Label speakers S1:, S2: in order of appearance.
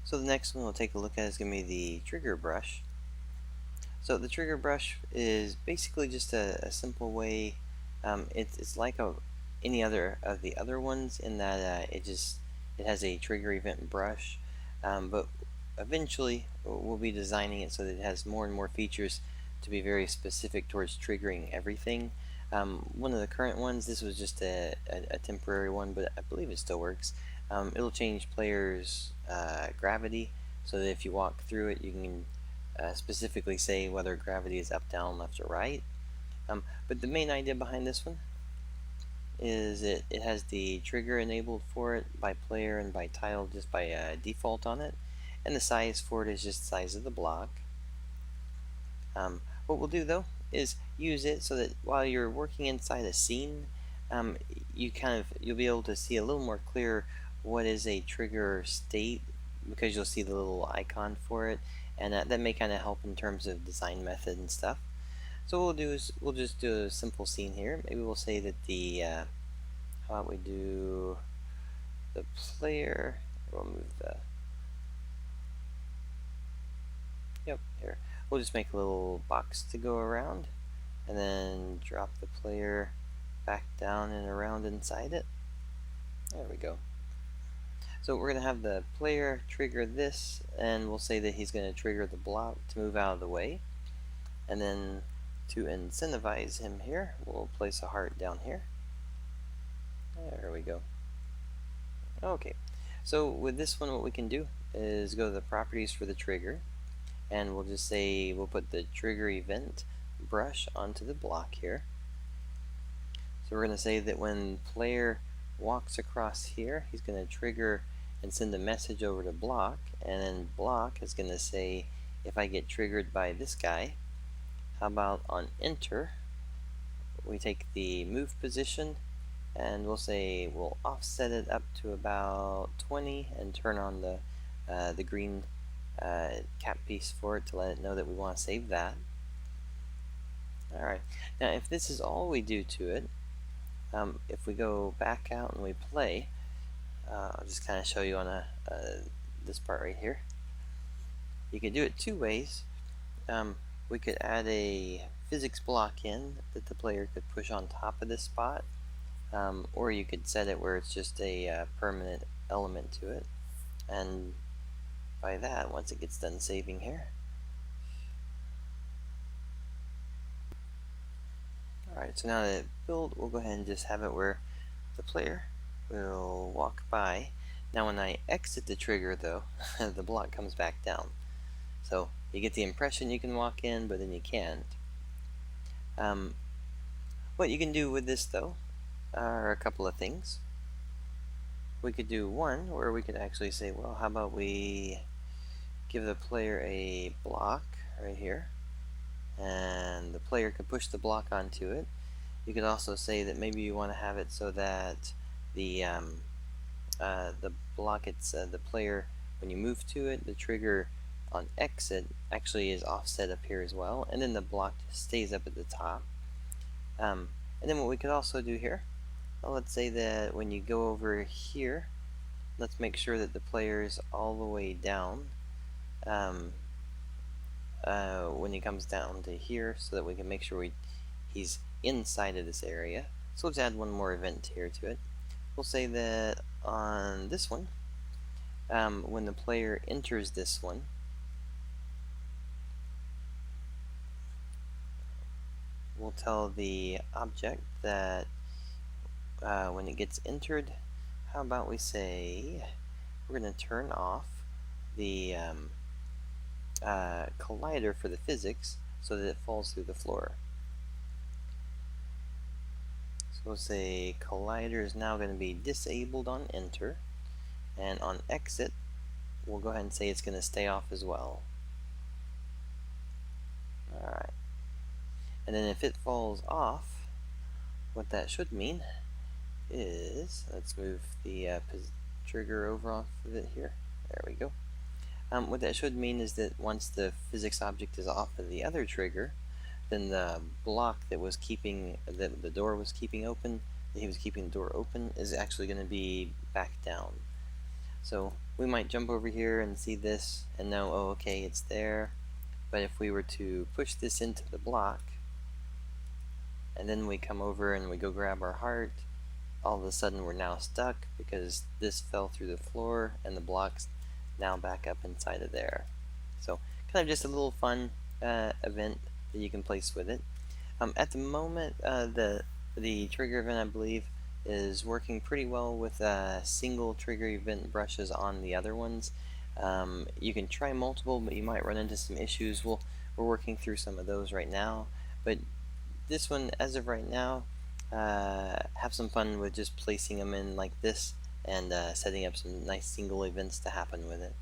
S1: So the next one we'll take a look at is going to be the trigger brush. So the trigger brush is basically just a simple way. It's like any other of the other ones in that it has a trigger event brush, but eventually we'll be designing it so that it has more and more features to be very specific towards triggering everything. One of the current ones, this was just a temporary one, but I believe it still works. It'll change players' gravity, so that if you walk through it, you can specifically say whether gravity is up, down, left, or right. But the main idea behind this one is it has the trigger enabled for it by player and by tile just by default on it, and the size for it is just the size of the block. What we'll do though is use it so that while you're working inside a scene, you'll be able to see a little more clear what is a trigger state, because you'll see the little icon for it, and that may kind of help in terms of design method and stuff. So what we'll do is we'll just do a simple scene here. Maybe we'll say that how about we do the player, we'll move here. We'll just make a little box to go around, and then drop the player back down and around inside it. There we go. So we're going to have the player trigger this, and we'll say that he's going to trigger the block to move out of the way. And then to incentivize him here, we'll place a heart down here. There we go. Okay, so with this one, what we can do is go to the properties for the trigger, and we'll just say we'll put the trigger event brush onto the block here. So we're going to say that when player walks across here, he's going to trigger and send a message over to block, and then block is going to say, if I get triggered by this guy, how about on enter, we take the move position, and we'll say we'll offset it up to about 20 and turn on the green cap piece for it to let it know that we want to save that. Alright, now if this is all we do to it, if we go back out and we play, I'll just kind of show you on this part right here. You can do it two ways. We could add a physics block in that the player could push on top of this spot, or you could set it where it's just a permanent element to it, and by that, once it gets done saving here. Alright, so now that it built, we'll go ahead and just have it where the player will walk by. Now when I exit the trigger though, the block comes back down. So you get the impression you can walk in, but then you can't. What you can do with this though are a couple of things. We could do one where we could actually say, well, how about we give the player a block right here, and the player could push the block onto it. You could also say that maybe you want to have it so that the block, the player, when you move to it, the trigger on exit actually is offset up here as well, and then the block just stays up at the top. And then what we could also do here, well, let's say that when you go over here, let's make sure that the player is all the way down when he comes down to here, so that we can make sure he's inside of this area. So let's add one more event here to it. We'll say that on this one, when the player enters this one, we'll tell the object that when it gets entered, how about we say we're going to turn off the collider for the physics so that it falls through the floor. So we'll say collider is now going to be disabled on enter, and on exit we'll go ahead and say it's going to stay off as well. Alright, and then if it falls off, what that should mean is, let's move the trigger over off of it here. There we go. What that should mean is that once the physics object is off of the other trigger, then the block that was keeping the door was keeping open, that he was keeping the door open, is actually going to be back down. So we might jump over here and see this and know, oh, okay, it's there. But if we were to push this into the block, and then we come over and we go grab our heart, all of a sudden we're now stuck because this fell through the floor and the block's now back up inside of there. So kind of just a little fun event that you can place with it. At the moment, the trigger event, I believe, is working pretty well with single trigger event brushes on the other ones. You can try multiple, but you might run into some issues. We're working through some of those right now, but this one, as of right now, have some fun with just placing them in like this and setting up some nice single events to happen with it.